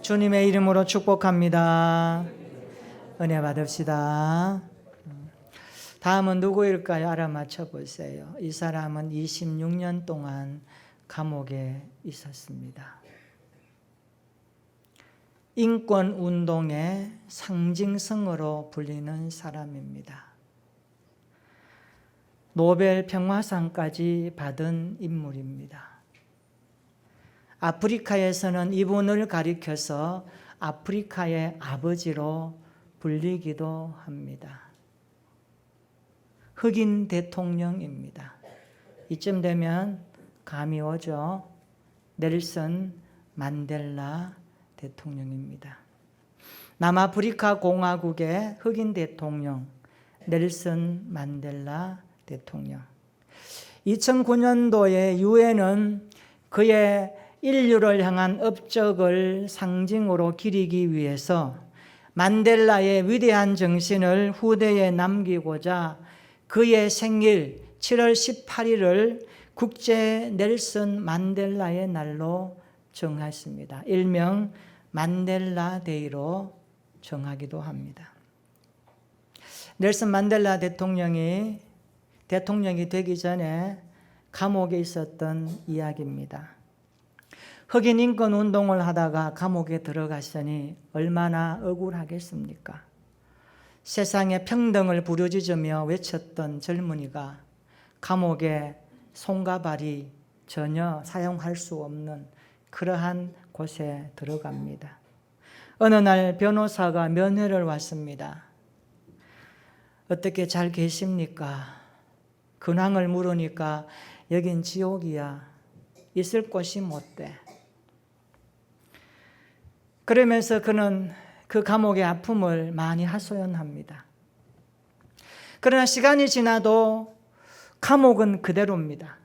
주님의 이름으로 축복합니다. 은혜 받읍시다. 다음은 누구일까요? 알아맞혀 보세요. 이 사람은 26년 동안 감옥에 있었습니다. 인권운동의 상징성으로 불리는 사람입니다. 노벨 평화상까지 받은 인물입니다. 아프리카에서는 이분을 가리켜서 아프리카의 아버지로 불리기도 합니다. 흑인 대통령입니다. 이쯤 되면 감이 오죠. 넬슨 만델라 대통령입니다. 남아프리카 공화국의 흑인 대통령 넬슨 만델라 대통령. 2009년도에 유엔은 그의 인류를 향한 업적을 상징으로 기리기 위해서 만델라의 위대한 정신을 후대에 남기고자 그의 생일 7월 18일을 국제 넬슨 만델라의 날로 정했습니다. 일명 만델라 데이로 정하기도 합니다. 넬슨 만델라 대통령이 되기 전에 감옥에 있었던 이야기입니다. 흑인 인권 운동을 하다가 감옥에 들어갔으니 얼마나 억울하겠습니까? 세상에 평등을 부르짖으며 외쳤던 젊은이가 감옥에 손과 발이 전혀 사용할 수 없는 그러한 곳에 들어갑니다. 어느 날 변호사가 면회를 왔습니다. 어떻게 잘 계십니까? 근황을 물으니까 여긴 지옥이야. 있을 곳이 못 돼. 그러면서 그는 그 감옥의 아픔을 많이 하소연합니다. 그러나 시간이 지나도 감옥은 그대로입니다.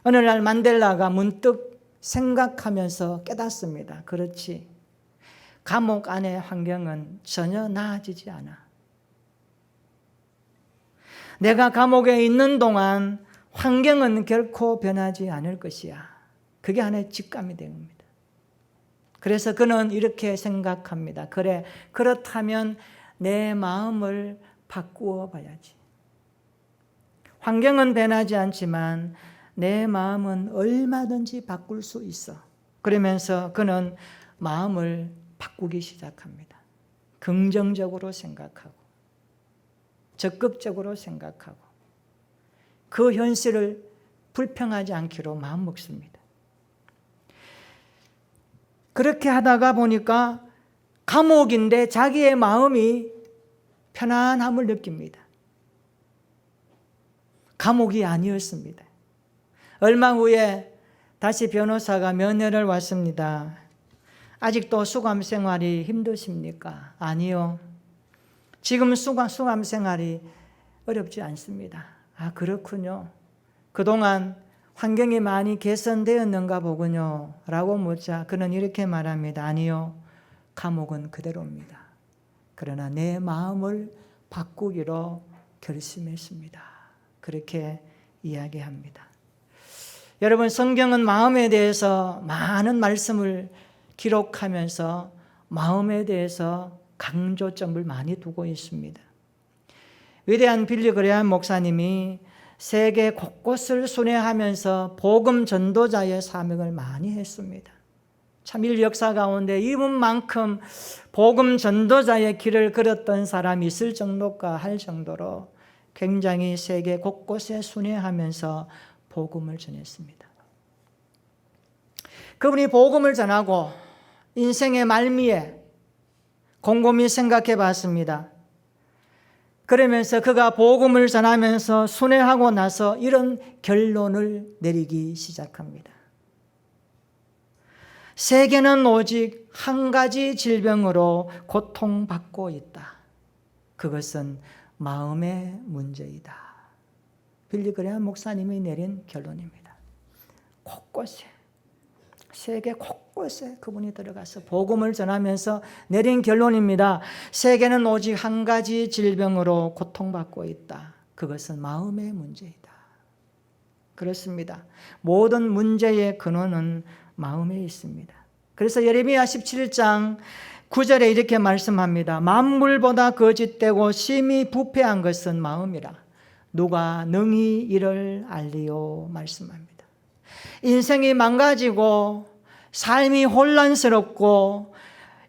어느 날 만델라가 문득 생각하면서 깨닫습니다. 그렇지. 감옥 안의 환경은 전혀 나아지지 않아. 내가 감옥에 있는 동안 환경은 결코 변하지 않을 것이야. 그게 하나의 직감이 된 겁니다. 그래서 그는 이렇게 생각합니다. 그래, 그렇다면 내 마음을 바꾸어 봐야지. 환경은 변하지 않지만 내 마음은 얼마든지 바꿀 수 있어. 그러면서 그는 마음을 바꾸기 시작합니다. 긍정적으로 생각하고 적극적으로 생각하고 그 현실을 불평하지 않기로 마음먹습니다. 그렇게 하다가 보니까 감옥인데 자기의 마음이 편안함을 느낍니다. 감옥이 아니었습니다. 얼마 후에 다시 변호사가 면회를 왔습니다. 아직도 수감 생활이 힘드십니까? 아니요. 지금 수감 생활이 어렵지 않습니다. 아, 그렇군요. 그동안 환경이 많이 개선되었는가 보군요. 라고 묻자 그는 이렇게 말합니다. 아니요. 감옥은 그대로입니다. 그러나 내 마음을 바꾸기로 결심했습니다. 그렇게 이야기합니다. 여러분, 성경은 마음에 대해서 많은 말씀을 기록하면서 마음에 대해서 강조점을 많이 두고 있습니다. 위대한 빌리 그레함 목사님이 세계 곳곳을 순회하면서 복음 전도자의 사명을 많이 했습니다. 참 인류 역사 가운데 이분만큼 복음 전도자의 길을 걸었던 사람이 있을 정도가 할 정도로 굉장히 세계 곳곳에 순회하면서 복음을 전했습니다. 그분이 복음을 전하고 인생의 말미에 곰곰이 생각해 봤습니다. 그러면서 그가 복음을 전하면서 순회하고 나서 이런 결론을 내리기 시작합니다. 세계는 오직 한 가지 질병으로 고통받고 있다. 그것은 마음의 문제이다. 빌리 그레함 목사님이 내린 결론입니다. 곳곳에, 세계 곳곳에 그분이 들어가서 복음을 전하면서 내린 결론입니다. 세계는 오직 한 가지 질병으로 고통받고 있다. 그것은 마음의 문제이다. 그렇습니다. 모든 문제의 근원은 마음에 있습니다. 그래서 예레미야 17장 9절에 이렇게 말씀합니다. 만물보다 거짓되고 심히 부패한 것은 마음이라. 누가 능히 이를 알리요 말씀합니다. 인생이 망가지고 삶이 혼란스럽고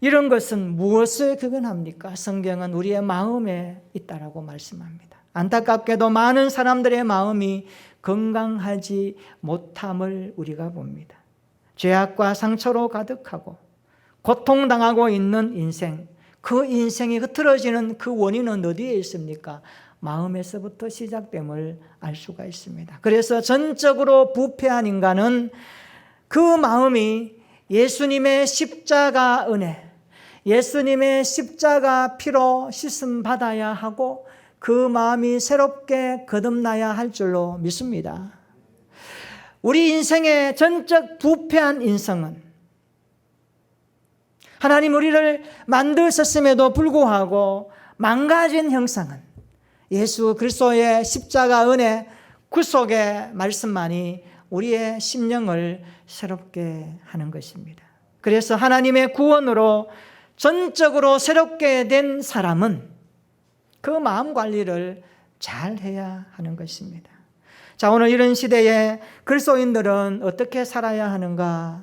이런 것은 무엇을 근원합니까? 성경은 우리의 마음에 있다라고 말씀합니다. 안타깝게도 많은 사람들의 마음이 건강하지 못함을 우리가 봅니다. 죄악과 상처로 가득하고 고통당하고 있는 인생, 그 인생이 흐트러지는 그 원인은 어디에 있습니까? 마음에서부터 시작됨을 알 수가 있습니다. 그래서 전적으로 부패한 인간은 그 마음이 예수님의 십자가 은혜, 예수님의 십자가 피로 씻음 받아야 하고 그 마음이 새롭게 거듭나야 할 줄로 믿습니다. 우리 인생의 전적 부패한 인생은 하나님 우리를 만드셨음에도 불구하고 망가진 형상은 예수 그리스도의 십자가 은혜 구속의 말씀만이 우리의 심령을 새롭게 하는 것입니다. 그래서 하나님의 구원으로 전적으로 새롭게 된 사람은 그 마음 관리를 잘 해야 하는 것입니다. 자, 오늘 이런 시대에 그리스도인들은 어떻게 살아야 하는가?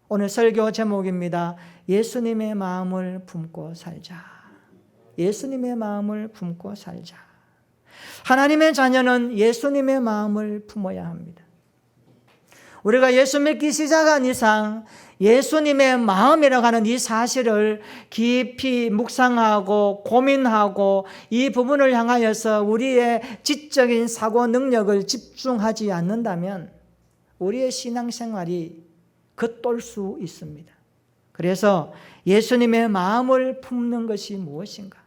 오늘 설교 제목입니다. 예수님의 마음을 품고 살자. 예수님의 마음을 품고 살자. 하나님의 자녀는 예수님의 마음을 품어야 합니다. 우리가 예수 믿기 시작한 이상 예수님의 마음이라고 하는 이 사실을 깊이 묵상하고 고민하고 이 부분을 향하여서 우리의 지적인 사고 능력을 집중하지 않는다면 우리의 신앙생활이 겉돌 수 있습니다. 그래서 예수님의 마음을 품는 것이 무엇인가?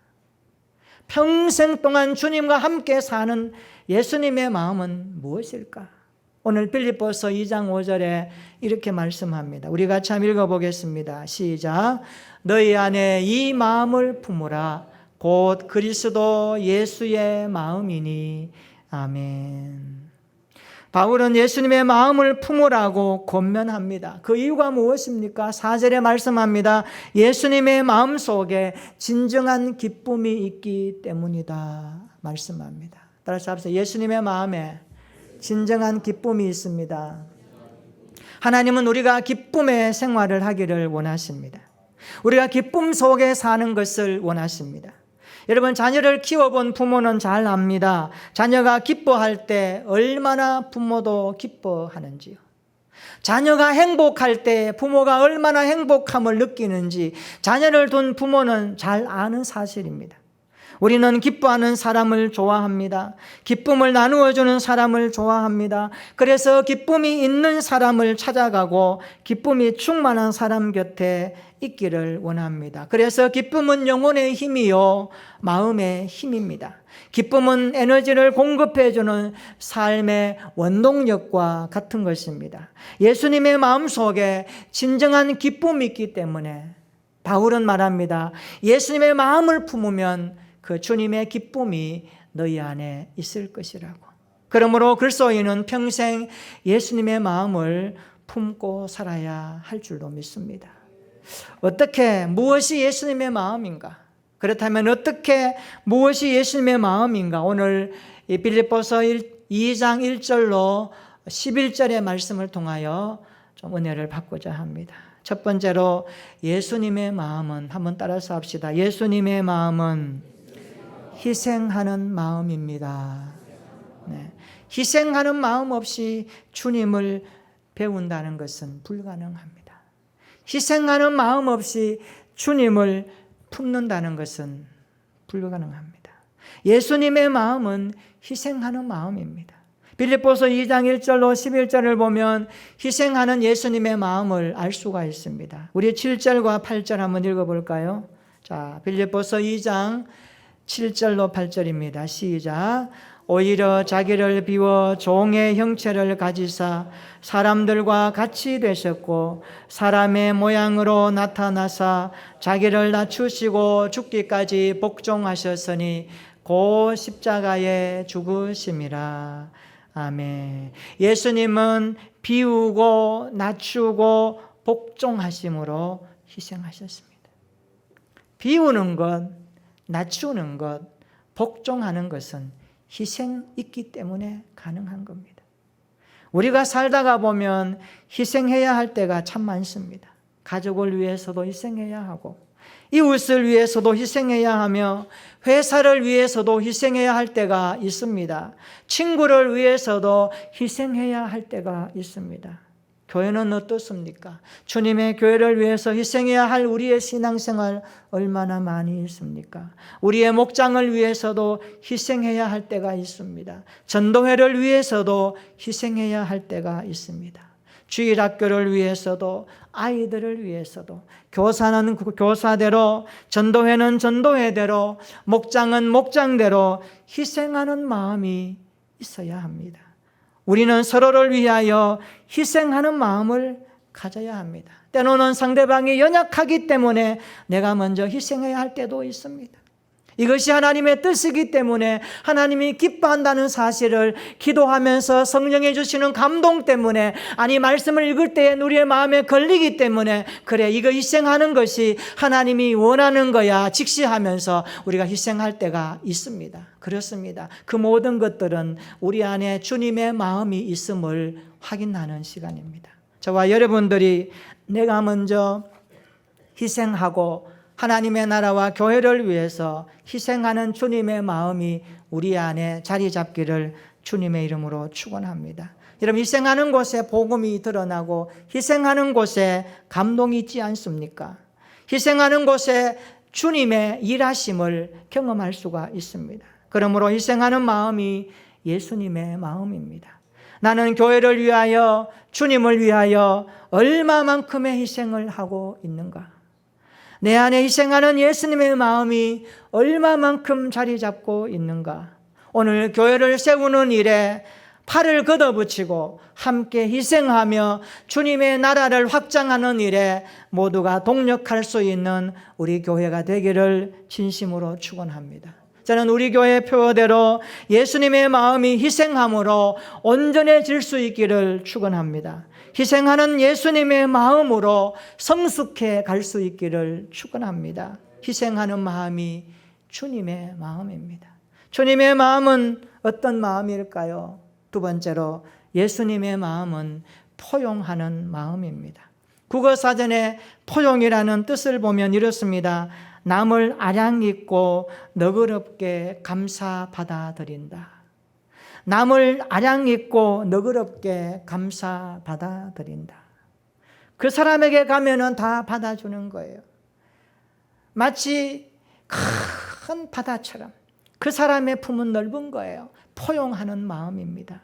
평생 동안 주님과 함께 사는 예수님의 마음은 무엇일까? 오늘 빌립보서 2장 5절에 이렇게 말씀합니다. 우리 같이 한번 읽어보겠습니다. 시작. 너희 안에 이 마음을 품으라. 곧 그리스도 예수의 마음이니. 아멘. 바울은 예수님의 마음을 품으라고 권면합니다. 그 이유가 무엇입니까? 4절에 말씀합니다. 예수님의 마음 속에 진정한 기쁨이 있기 때문이다 말씀합니다. 따라서 합시다. 예수님의 마음에 진정한 기쁨이 있습니다. 하나님은 우리가 기쁨의 생활을 하기를 원하십니다. 우리가 기쁨 속에 사는 것을 원하십니다. 여러분, 자녀를 키워본 부모는 잘 압니다. 자녀가 기뻐할 때 얼마나 부모도 기뻐하는지요. 자녀가 행복할 때 부모가 얼마나 행복함을 느끼는지 자녀를 둔 부모는 잘 아는 사실입니다. 우리는 기뻐하는 사람을 좋아합니다. 기쁨을 나누어주는 사람을 좋아합니다. 그래서 기쁨이 있는 사람을 찾아가고 기쁨이 충만한 사람 곁에 있기를 원합니다. 그래서 기쁨은 영혼의 힘이요 마음의 힘입니다. 기쁨은 에너지를 공급해주는 삶의 원동력과 같은 것입니다. 예수님의 마음속에 진정한 기쁨이 있기 때문에 바울은 말합니다. 예수님의 마음을 품으면 그 주님의 기쁨이 너희 안에 있을 것이라고. 그러므로 그리스도인은 평생 예수님의 마음을 품고 살아야 할 줄로 믿습니다. 어떻게, 무엇이 예수님의 마음인가? 그렇다면 어떻게, 무엇이 예수님의 마음인가? 오늘 빌립보서 2장 1절로 11절의 말씀을 통하여 좀 은혜를 받고자 합니다. 첫 번째로 예수님의 마음은, 한번 따라서 합시다. 예수님의 마음은 희생하는 마음입니다. 네. 희생하는 마음 없이 주님을 배운다는 것은 불가능합니다. 희생하는 마음 없이 주님을 품는다는 것은 불가능합니다. 예수님의 마음은 희생하는 마음입니다. 빌립보서 2장 1절로 11절을 보면 희생하는 예수님의 마음을 알 수가 있습니다. 우리 7절과 8절 한번 읽어볼까요? 자, 빌립보서 2장 7절로 8절입니다. 시작. 오히려 자기를 비워 종의 형체를 가지사 사람들과 같이 되셨고 사람의 모양으로 나타나사 자기를 낮추시고 죽기까지 복종하셨으니 곧 십자가에 죽으심이라. 아멘. 예수님은 비우고 낮추고 복종하심으로 희생하셨습니다. 비우는 것, 낮추는 것, 복종하는 것은 희생이 있기 때문에 가능한 겁니다. 우리가 살다가 보면 희생해야 할 때가 참 많습니다. 가족을 위해서도 희생해야 하고, 이웃을 위해서도 희생해야 하며, 회사를 위해서도 희생해야 할 때가 있습니다. 친구를 위해서도 희생해야 할 때가 있습니다. 교회는 어떻습니까? 주님의 교회를 위해서 희생해야 할 우리의 신앙생활 얼마나 많이 있습니까? 우리의 목장을 위해서도 희생해야 할 때가 있습니다. 전도회를 위해서도 희생해야 할 때가 있습니다. 주일학교를 위해서도, 아이들을 위해서도, 교사는 교사대로, 전도회는 전도회대로, 목장은 목장대로 희생하는 마음이 있어야 합니다. 우리는 서로를 위하여 희생하는 마음을 가져야 합니다. 때로는 상대방이 연약하기 때문에 내가 먼저 희생해야 할 때도 있습니다. 이것이 하나님의 뜻이기 때문에 하나님이 기뻐한다는 사실을 기도하면서 성령이 주시는 감동 때문에, 아니 말씀을 읽을 때에 우리의 마음에 걸리기 때문에, 그래 이거 희생하는 것이 하나님이 원하는 거야 직시하면서 우리가 희생할 때가 있습니다. 그렇습니다. 그 모든 것들은 우리 안에 주님의 마음이 있음을 확인하는 시간입니다. 저와 여러분들이 내가 먼저 희생하고 하나님의 나라와 교회를 위해서 희생하는 주님의 마음이 우리 안에 자리 잡기를 주님의 이름으로 축원합니다. 여러분, 희생하는 곳에 복음이 드러나고 희생하는 곳에 감동이 있지 않습니까? 희생하는 곳에 주님의 일하심을 경험할 수가 있습니다. 그러므로 희생하는 마음이 예수님의 마음입니다. 나는 교회를 위하여, 주님을 위하여 얼마만큼의 희생을 하고 있는가? 내 안에 희생하는 예수님의 마음이 얼마만큼 자리 잡고 있는가? 오늘 교회를 세우는 일에 팔을 걷어붙이고 함께 희생하며 주님의 나라를 확장하는 일에 모두가 동력할 수 있는 우리 교회가 되기를 진심으로 축원합니다. 저는 우리 교회 표어대로 예수님의 마음이 희생함으로 온전해질 수 있기를 축원합니다. 희생하는 예수님의 마음으로 성숙해 갈 수 있기를 축원합니다. 희생하는 마음이 주님의 마음입니다. 주님의 마음은 어떤 마음일까요? 두 번째로, 예수님의 마음은 포용하는 마음입니다. 국어사전에 포용이라는 뜻을 보면 이렇습니다. 남을 아량있고 너그럽게 감사 받아들인다. 남을 아량있고 너그럽게 감사 받아들인다. 그 사람에게 가면은 다 받아주는 거예요. 마치 큰 바다처럼 그 사람의 품은 넓은 거예요. 포용하는 마음입니다.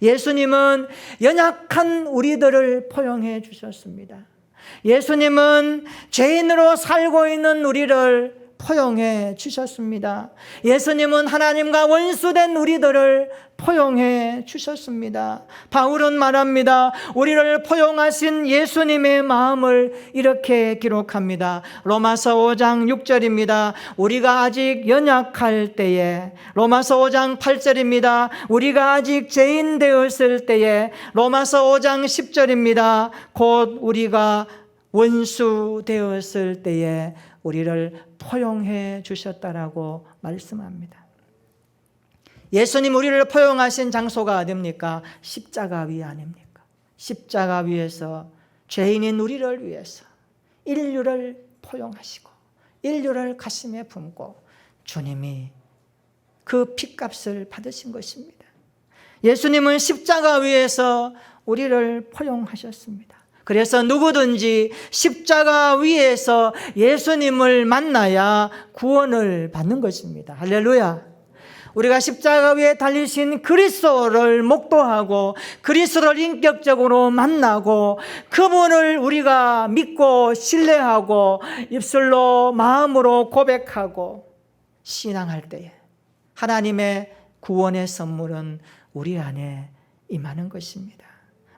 예수님은 연약한 우리들을 포용해 주셨습니다. 예수님은 죄인으로 살고 있는 우리를 포용해 주셨습니다. 예수님은 하나님과 원수된 우리들을 포용해 주셨습니다. 바울은 말합니다. 우리를 포용하신 예수님의 마음을 이렇게 기록합니다. 로마서 5장 6절입니다. 우리가 아직 연약할 때에, 로마서 5장 8절입니다. 우리가 아직 죄인 되었을 때에, 로마서 5장 10절입니다. 곧 우리가 원수 되었을 때에 우리를 포용해 주셨다라고 말씀합니다. 예수님 우리를 포용하신 장소가 어디입니까? 십자가 위 아닙니까? 십자가 위에서 죄인인 우리를 위해서 인류를 포용하시고 인류를 가슴에 품고 주님이 그 핏값을 받으신 것입니다. 예수님은 십자가 위에서 우리를 포용하셨습니다. 그래서 누구든지 십자가 위에서 예수님을 만나야 구원을 받는 것입니다. 할렐루야. 우리가 십자가 위에 달리신 그리스도를 목도하고 그리스도를 인격적으로 만나고 그분을 우리가 믿고 신뢰하고 입술로 마음으로 고백하고 신앙할 때에 하나님의 구원의 선물은 우리 안에 임하는 것입니다.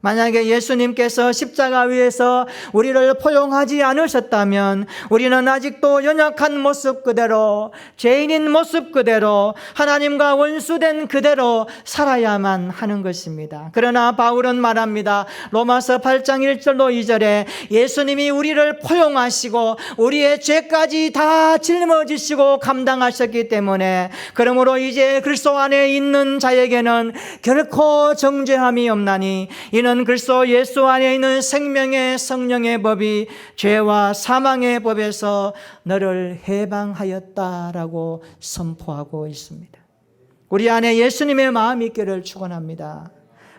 만약에 예수님께서 십자가 위에서 우리를 포용하지 않으셨다면 우리는 아직도 연약한 모습 그대로, 죄인인 모습 그대로, 하나님과 원수된 그대로 살아야만 하는 것입니다. 그러나 바울은 말합니다. 로마서 8장 1절로 2절에 예수님이 우리를 포용하시고 우리의 죄까지 다 짊어지시고 감당하셨기 때문에, 그러므로 이제 그리스도 안에 있는 자에게는 결코 정죄함이 없나니 이는 그리스도 예수 안에 있는 생명의 성령의 법이 죄와 사망의 법에서 너를 해방하였다라고 선포하고 있습니다. 우리 안에 예수님의 마음이 있기를 축원합니다.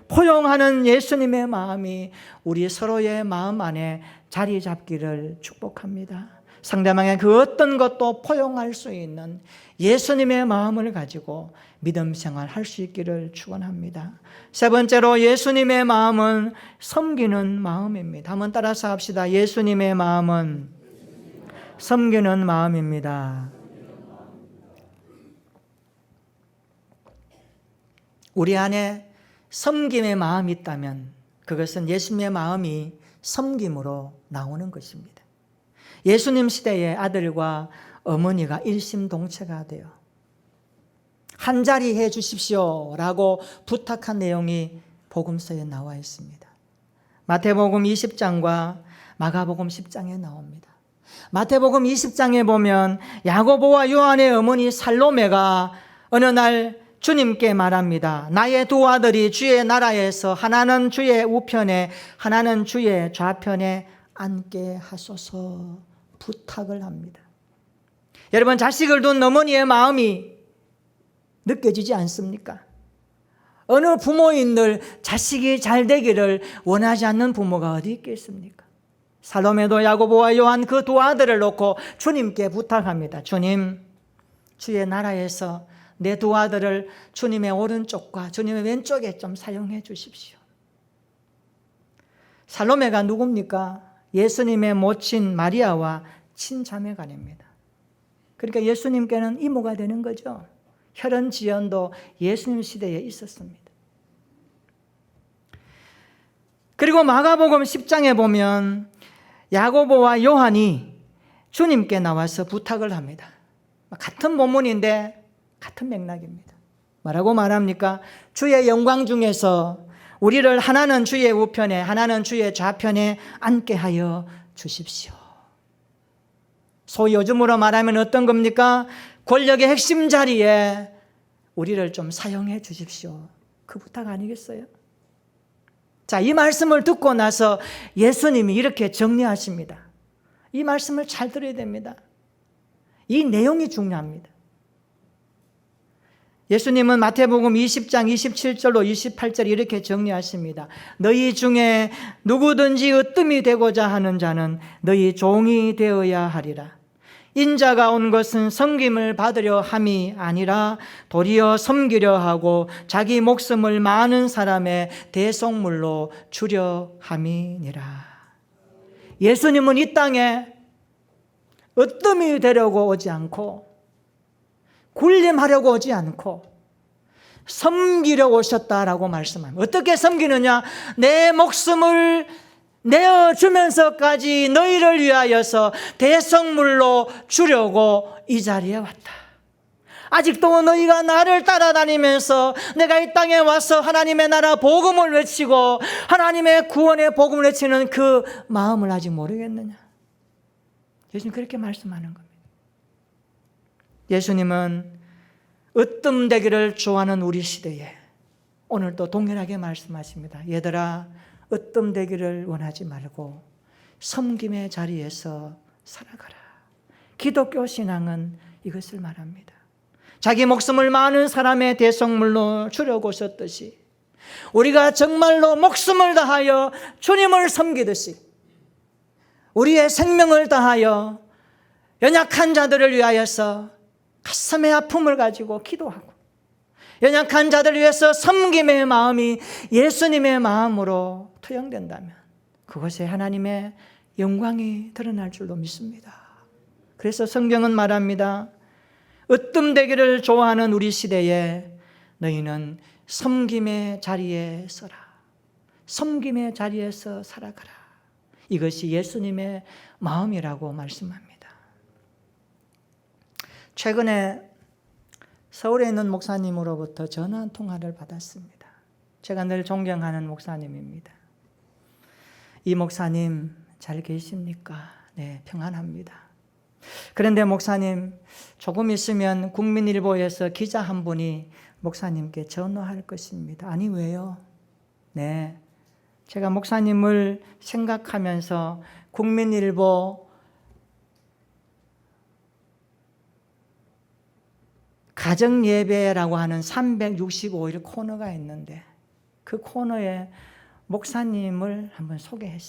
포용하는 예수님의 마음이 우리 서로의 마음 안에 자리 잡기를 축복합니다. 상대방의 그 어떤 것도 포용할 수 있는 예수님의 마음을 가지고 믿음 생활할 수 있기를 축원합니다. 세 번째로 예수님의 마음은 섬기는 마음입니다. 한번 따라서 합시다. 예수님의 마음은 섬기는 마음입니다. 우리 안에 섬김의 마음이 있다면 그것은 예수님의 마음이 섬김으로 나오는 것입니다. 예수님 시대의 아들과 어머니가 일심동체가 돼요. 한 자리 해 주십시오 라고 부탁한 내용이 복음서에 나와 있습니다. 마태복음 20장과 마가복음 10장에 나옵니다. 마태복음 20장에 보면 야고보와 요한의 어머니 살로메가 어느 날 주님께 말합니다. 나의 두 아들이 주의 나라에서 하나는 주의 우편에 하나는 주의 좌편에 앉게 하소서 부탁을 합니다. 여러분, 자식을 둔 어머니의 마음이 느껴지지 않습니까? 어느 부모인들 자식이 잘 되기를 원하지 않는 부모가 어디 있겠습니까? 살로메도 야고보와 요한 그 두 아들을 놓고 주님께 부탁합니다. 주님, 주의 나라에서 내 두 아들을 주님의 오른쪽과 주님의 왼쪽에 좀 사용해 주십시오. 살로메가 누굽니까? 예수님의 모친 마리아와 친자매간입니다. 그러니까 예수님께는 이모가 되는 거죠. 혈연 지연도 예수님 시대에 있었습니다. 그리고 마가복음 10장에 보면 야고보와 요한이 주님께 나와서 부탁을 합니다. 같은 본문인데 같은 맥락입니다. 뭐라고 말합니까? 주의 영광 중에서 우리를 하나는 주의 우편에 하나는 주의 좌편에 앉게 하여 주십시오. 소위 요즘으로 말하면 어떤 겁니까? 권력의 핵심 자리에 우리를 좀 사용해 주십시오. 그 부탁 아니겠어요? 자, 이 말씀을 듣고 나서 예수님이 이렇게 정리하십니다. 이 말씀을 잘 들어야 됩니다. 이 내용이 중요합니다. 예수님은 마태복음 20장 27절로 28절 이렇게 정리하십니다. 너희 중에 누구든지 으뜸이 되고자 하는 자는 너희 종이 되어야 하리라. 인자가 온 것은 섬김을 받으려 함이 아니라 도리어 섬기려 하고 자기 목숨을 많은 사람의 대속물로 주려 함이니라. 예수님은 이 땅에 으뜸이 되려고 오지 않고 군림하려고 오지 않고 섬기려고 오셨다라고 말씀합니다. 어떻게 섬기느냐? 내 목숨을 내어주면서까지 너희를 위하여서 대성물로 주려고 이 자리에 왔다. 아직도 너희가 나를 따라다니면서 내가 이 땅에 와서 하나님의 나라 복음을 외치고 하나님의 구원의 복음을 외치는 그 마음을 아직 모르겠느냐? 예수님 그렇게 말씀하는 겁니다. 예수님은 으뜸되기를 좋아하는 우리 시대에 오늘도 동일하게 말씀하십니다. 얘들아, 으뜸되기를 원하지 말고 섬김의 자리에서 살아가라. 기독교 신앙은 이것을 말합니다. 자기 목숨을 많은 사람의 대속물로 주려고 오셨듯이 우리가 정말로 목숨을 다하여 주님을 섬기듯이 우리의 생명을 다하여 연약한 자들을 위하여서 가슴의 아픔을 가지고 기도하고 연약한 자들을 위해서 섬김의 마음이 예수님의 마음으로 투영된다면 그것에 하나님의 영광이 드러날 줄로 믿습니다. 그래서 성경은 말합니다. 으뜸되기를 좋아하는 우리 시대에 너희는 섬김의 자리에 서라. 섬김의 자리에서 살아가라. 이것이 예수님의 마음이라고 말씀합니다. 최근에 서울에 있는 목사님으로부터 전화 한 통화를 받았습니다. 제가 늘 존경하는 목사님입니다. 이 목사님 잘 계십니까? 네, 평안합니다. 그런데 목사님, 조금 있으면 국민일보에서 기자 한 분이 목사님께 전화할 것입니다. 아니, 왜요? 네, 제가 목사님을 생각하면서 국민일보 가정예배라고 하는 365일 코너가 있는데 그 코너에 목사님을 한번 소개했습니다.